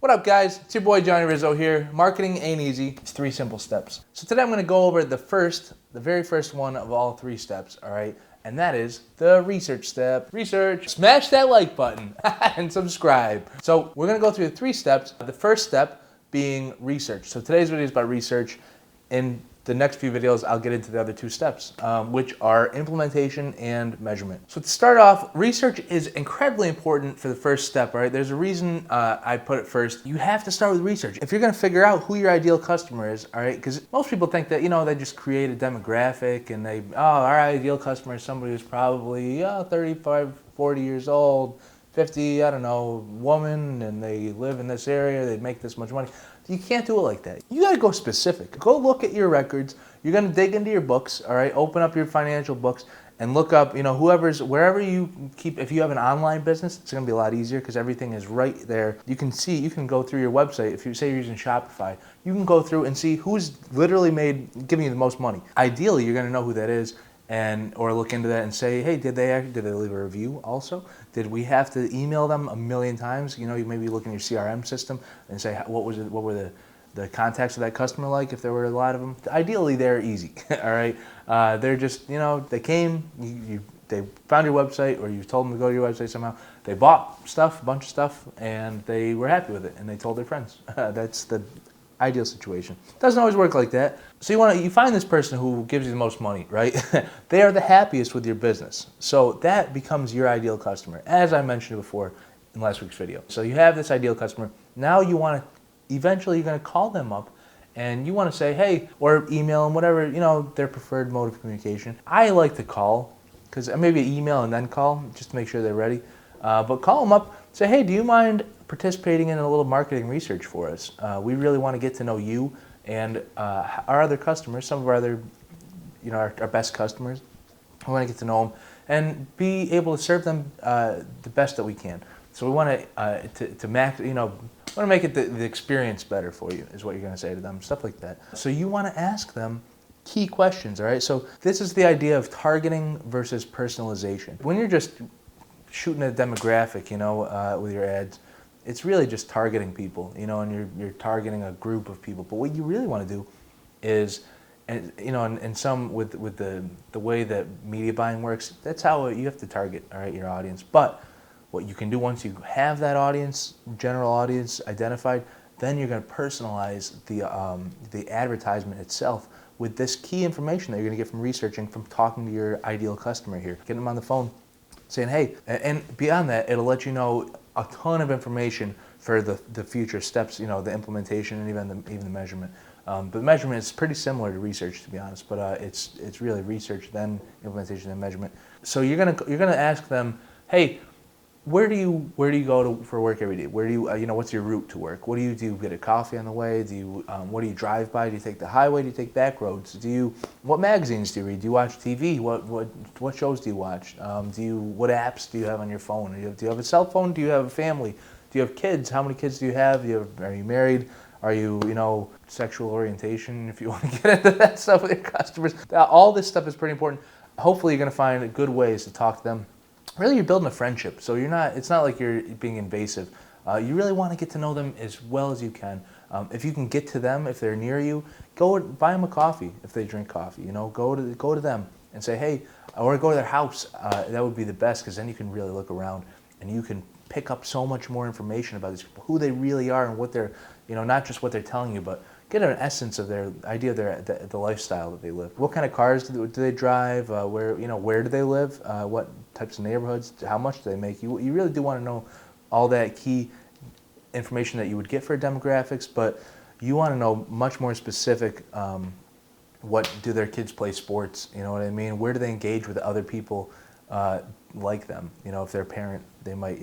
What up, guys? It's your boy Johnny Rizzo here. Marketing ain't easy. It's 3 simple steps. So today I'm going to go over the very first one of all 3 steps, all right? And that is the research step. Research. Smash that like button and subscribe. So we're going to go through the 3 steps. The first step being research. So today's video is about research. In the next few videos, I'll get into the other 2 steps, which are implementation and measurement. So to start off, research is incredibly important for the first step, right? There's a reason I put it first. You have to start with research. If you're gonna figure out who your ideal customer is, all right? Because most people think that, they just create a demographic and our ideal customer is somebody who's probably 35, 40 years old, 50, I don't know, woman, and they live in this area, they make this much money. You can't do it like that. You gotta go specific. Go look at your records. You're gonna dig into your books, all right? Open up your financial books and look up, wherever you keep, if you have an online business, it's gonna be a lot easier because everything is right there. You can go through your website. If you say you're using Shopify, you can go through and see who's literally giving you the most money. Ideally, you're gonna know who that is. Or look into that and say, hey, did they leave a review also? Did we have to email them a million times? You maybe look in your CRM system and say, what were the contacts of that customer like, if there were a lot of them? Ideally, they're easy, all right? They're just, they came, they found your website, or you told them to go to your website somehow. They bought a bunch of stuff, and they were happy with it, and they told their friends. That's the ideal situation. Doesn't always work like that. So you find this person who gives you the most money, right? They are the happiest with your business. So that becomes your ideal customer, as I mentioned before in last week's video. So you have this ideal customer. Now eventually you're gonna call them up and you wanna say, hey, or email them, whatever, their preferred mode of communication. I like to call, because maybe email and then call, just to make sure they're ready. But call them up, say, hey, do you mind participating in a little marketing research for us? We really want to get to know you and our other customers, some of our other, our best customers. We want to get to know them and be able to serve them the best that we can. So we want to make it the experience better for you, is what you're going to say to them, stuff like that. So you want to ask them key questions, all right? So this is the idea of targeting versus personalization. When you're just shooting a demographic, with your ads, it's really just targeting people, and you're targeting a group of people. But what you really want to do is, and some with the way that media buying works, that's how you have to target, all right, your audience. But what you can do once you have that audience, general audience identified, then you're going to personalize the advertisement itself with this key information that you're going to get from researching, from talking to your ideal customer here, getting them on the phone, saying, hey, and beyond that, it'll let you know a ton of information for the future steps, the implementation and even the measurement. But measurement is pretty similar to research, to be honest. But it's really research, then implementation, then measurement. So you're gonna ask them, hey, where do you go for work every day? Where do you what's your route to work? What do you do? Get a coffee on the way? What do you drive by? Do you take the highway? Do you take back roads? What magazines do you read? Do you watch TV? What shows do you watch? What apps do you have on your phone? Do you have a cell phone? Do you have a family? Do you have kids? How many kids do you have? Are you married? Are you sexual orientation? If you want to get into that stuff with your customers, all this stuff is pretty important. Hopefully, you're going to find good ways to talk to them. Really, you're building a friendship, so it's not like you're being invasive. You really want to get to know them as well as you can. If you can get to them, if they're near you, go buy them a coffee if they drink coffee. Go to them and say, hey, or go to their house. That would be the best, because then you can really look around and you can pick up so much more information about these people, who they really are, and what they're, not just what they're telling you, but get an essence of their idea of the lifestyle that they live. What kind of cars do they drive? Where do they live? What types of neighborhoods? How much do they make? You really do want to know all that key information that you would get for demographics, but you want to know much more specific. What do their kids play sports? You know what I mean? Where do they engage with other people like them? If they're a parent, they might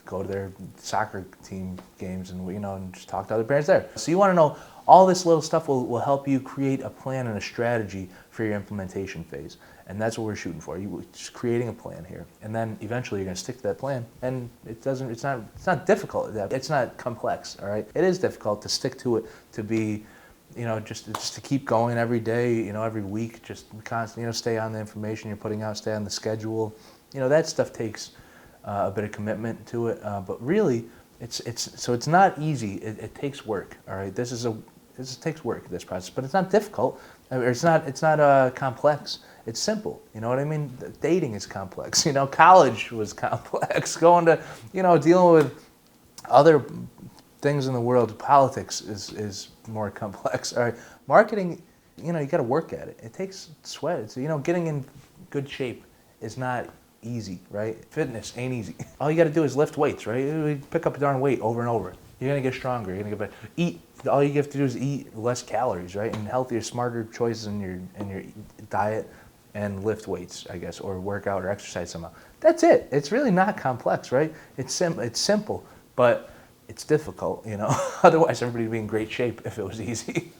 go to their soccer team games and just talk to other parents there. So you want to know all this little stuff will help you create a plan and a strategy for your implementation phase. And that's what we're shooting for. You're just creating a plan here. And then eventually you're going to stick to that plan. And it's not difficult. It's not complex, all right? It is difficult to stick to it, to be, just to keep going every day, every week, just constantly, stay on the information you're putting out, stay on the schedule. That stuff takes a bit of commitment to it. But really, It's not easy. It takes work. All right, this takes work, this process, but it's not difficult. Or it's not complex. It's simple. You know what I mean? Dating is complex. You know, college was complex. Going to, you know, dealing with other things in the world, politics is more complex. All right, marketing, you know, you got to work at it. It takes sweat. It's, you know, getting in good shape is not easy, right? Fitness ain't easy. All you got to do is lift weights, right? You pick up a darn weight over and over. You're gonna get stronger. You're gonna get better. Eat. All you have to do is eat less calories, right? And healthier, smarter choices in your diet, and lift weights, I guess, or work out or exercise somehow. That's it. It's really not complex, right? It's simple, but it's difficult, you know. Otherwise, everybody would be in great shape if it was easy.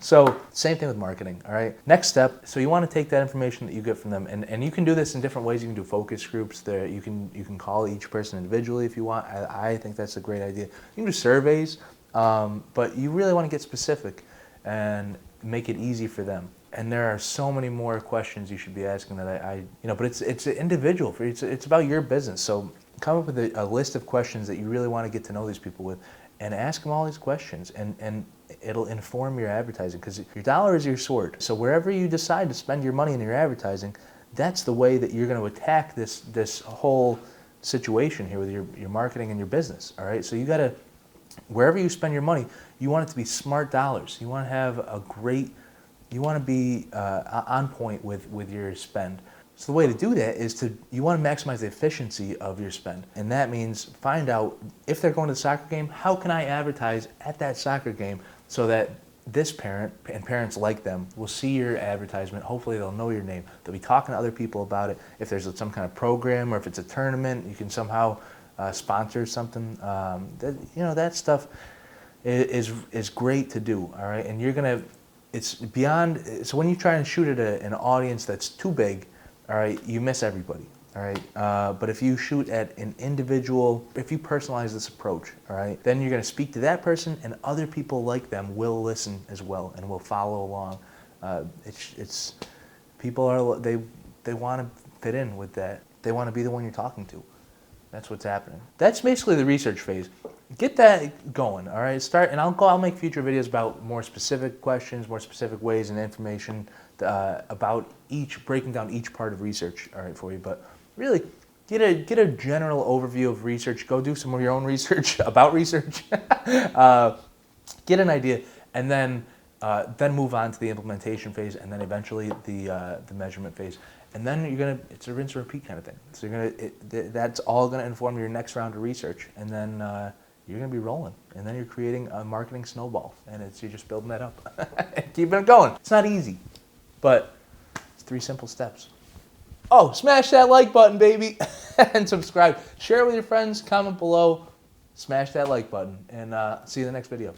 So same thing with marketing, all right? Next step, so you want to take that information that you get from them, and you can do this in different ways. You can do focus groups. There, you can call each person individually if you want. I think that's a great idea. You can do surveys, but you really want to get specific and make it easy for them. And there are so many more questions you should be asking that but it's individual. It's about your business. So come up with a list of questions that you really want to get to know these people with, and ask them all these questions, and it'll inform your advertising, because your dollar is your sword. So wherever you decide to spend your money in your advertising, that's the way that you're going to attack this whole situation here with your marketing and your business. All right, so you got to, wherever you spend your money, you want it to be smart dollars. You want to have you want to be on point with your spend. So the way to do that is you want to maximize the efficiency of your spend. And that means find out, if they're going to the soccer game, how can I advertise at that soccer game so that this parent and parents like them will see your advertisement. Hopefully they'll know your name. They'll be talking to other people about it. If there's some kind of program, or if it's a tournament, you can somehow sponsor something. That stuff is great to do, all right? And it's beyond, so when you try and shoot at an audience that's too big, all right, you miss everybody, all right? But if you shoot at an individual, if you personalize this approach, all right, then you're gonna speak to that person, and other people like them will listen as well and will follow along. People they wanna fit in with that. They wanna be the one you're talking to. That's what's happening. That's basically the research phase. Get that going, all right? And I'll make future videos about more specific questions, more specific ways and information about breaking down each part of research, all right, for you. But really, get a general overview of research. Go do some of your own research about research. Get an idea, and then move on to the implementation phase, and then eventually the measurement phase. And then it's a rinse and repeat kind of thing. So that's all gonna inform your next round of research, and then you're gonna be rolling. And then you're creating a marketing snowball, and you're just building that up, keeping it going. It's not easy, but it's 3 simple steps. Oh, smash that like button, baby, and subscribe. Share it with your friends. Comment below. Smash that like button, and see you in the next video.